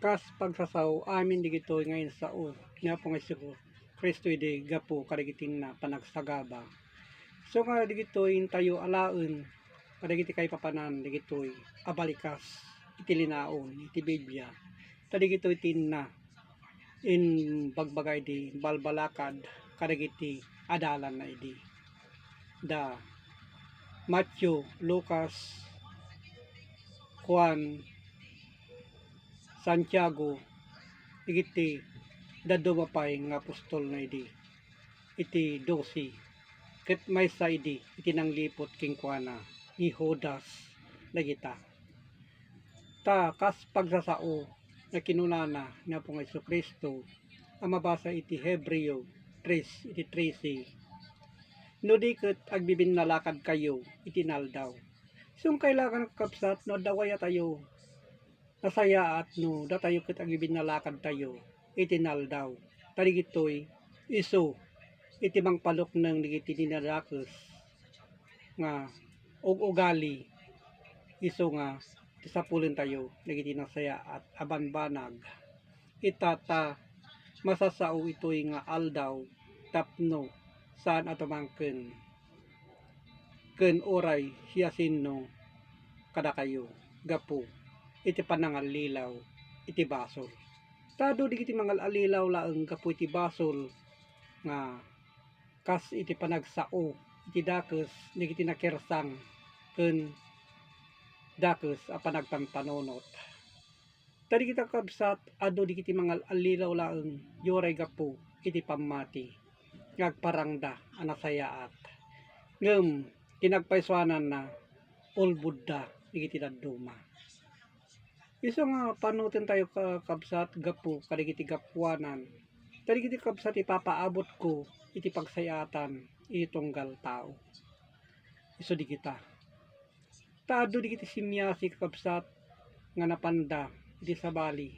Kas pagsasaw amin digito ngayon sa o nga po nga siguro Kristo ide gapo kadigitin na panagsagaba. So nga digitoy tayo alaen kadigiti kay papanan digitoy abalikas iti linaon iti Biblia. Tadigitoy tinna in bagbagay di balbalakad kadigiti adalan na idi. Da Matthew, Lucas, Juan, Santiago, igiti dadumapay nga apostol na idi iti 12 ket maysa idi iti nanglipot king kuana ni Judas dagita ta kas pagsasao na kinunana nga po nga Kristo ang mabasa iti Hebreo 3 iti 13 no di ket agbibinalakad kayo iti naldaw sung kailangan kapsat no dawaya tayo nasaya at no datayo ket agbibinalakad tayo iti naldaw tadigitoy iso iti mangpalok ng digiti dinadakes nga og ugali iso nga tisapulin tayo digiti nasaya at abanbanag itata masasao itoy nga aldaw tapno saan atumangken ken oray siya sinno kada kayo gapo iti panangalilaw iti basol tado digiti mangal alilaw laeng gapo iti basol nga kas iti panagsao iti dakes digiti nakersang ken dakes a panagpanpanonot tadi kita kabsat ado digiti mangal alilaw laeng yoray gapo iti pammati ngagparangda anasayaat ngem kinagpaiswanan na ulbudda digiti dadduma iso nga panutin tayo kabsat gapo kadigiti gapuanan kadigiti kabsat ipapaabot ko iti pagsayatan iti tunggal tao iso di kita taado digiti simyasi kabsat nga napanda iti sabali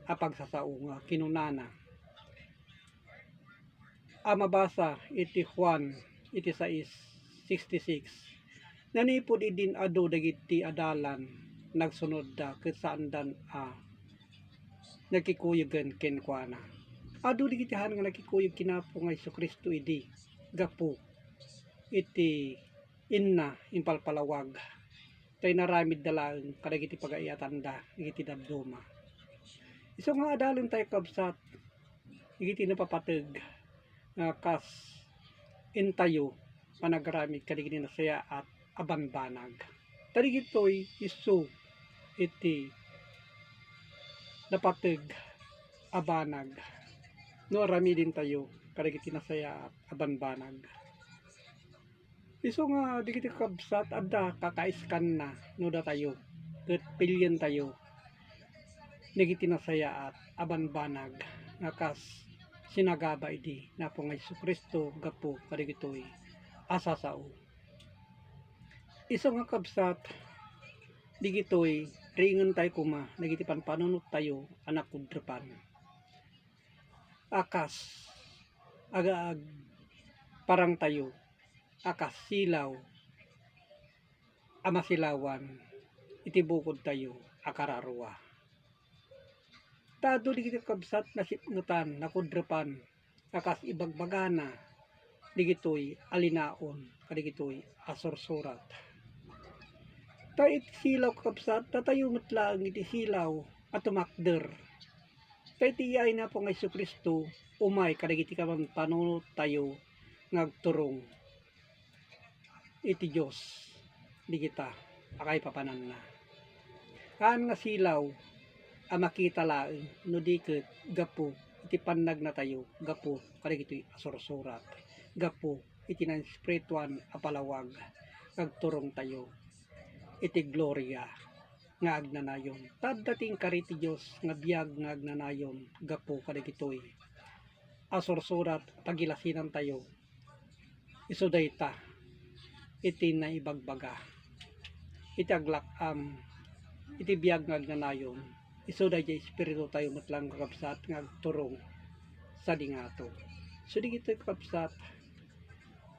a pagsasao nga kinunana a mabasa iti Juan iti 6:66 nanipod idin ado dagiti adalan nagsunod da ket saandan nagkikuyugan ken kuana ado digiti han nga nagkikuyug kinapo nga Kristo idi gapo iti inna impalpalawag tay naramid dalaeng kadagiti pagaiyatanda digiti dadduma iso nga adalon tayo kabsat digiti napapateg nga kas intayo panagramid kadigiti nasaya at abanbanag tadigitoy isu iti napateg abanag no ramidin tayo kadagiti nasaya at abanbanag iso nga digiti kabsat adda kakaiskan na no da tayo ket pilyen tayo digiti nasaya at abanbanag nga kas sinagaba idi na po nga Kristo gapo kadigitoy asasao iso nga kabsat digitoy ringen tayo kuma nagiti panpanunot tayo anak kudrepan akas agaag parang tayo akas silaw amasilawan iti bukod tayo akararwa tado digiti kabsat nasipnutan nakudrepan akas ibagbagana digitoy alinaon kadigitoy asursurat ta iti silaw kabsat tatayo metlaeng iti silaw at tumakder ta iti iyay na po nga Kristo umay kadagiti panunot tayo ngagturong iti Dios digita akay papanan na kaan nga silaw a makita laeng no diket gapo iti pannag na tayo gapo kadagiti asursurat gapo iti nan spirituan a palawag ngagturong tayo iti gloria nga agnanayon taddating kariti Dios nga biag nga agnanayon gapo kadagitoy asursurat pagilasinan tayo isu dayta iti naibagbaga iti aglakam iti biag nga agnanayon isu dayta espiritu tayo metlang kakabsat nga agturong sa dingato so digitoy kakabsat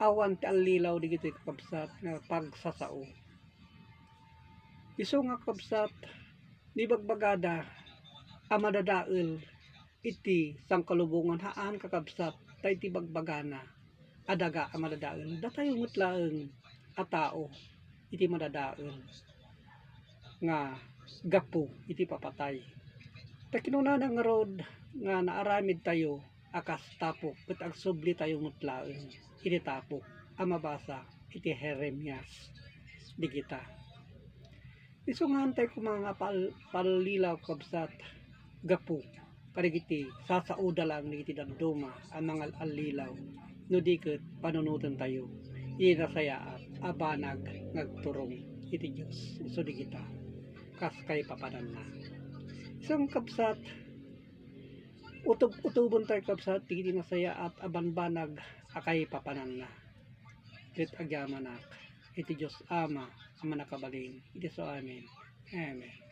awan ti alilaw digitoy kakabsat nga pagsasao iso nga kabsat di bagbagada amadadael iti sangkalubungan haan kakabsat ta iti bagbagana adaga amadadael datayo ngutlaeng a tao iti madadael nga gapu iti papatay ta kinunana nga rod nga naaramid tayo akas tapok ket agsubli tayo ngutlaeng iti tapok a mabasa iti Jeremias digita. Isungantay ko mga palilaw kabsat gapu kadagiti sasauda lang iti dadduma ang mga alilaw no diket panunutan tayo iti nasayaat abanag ngagturong iti Dios so digita kas kay papanan na isang kabsat utubon tayo kabsat iti nasayaat abanbanag akay papanan na ket agyamanak iti Dios Ama ang manakabalin iti so amin. Amen.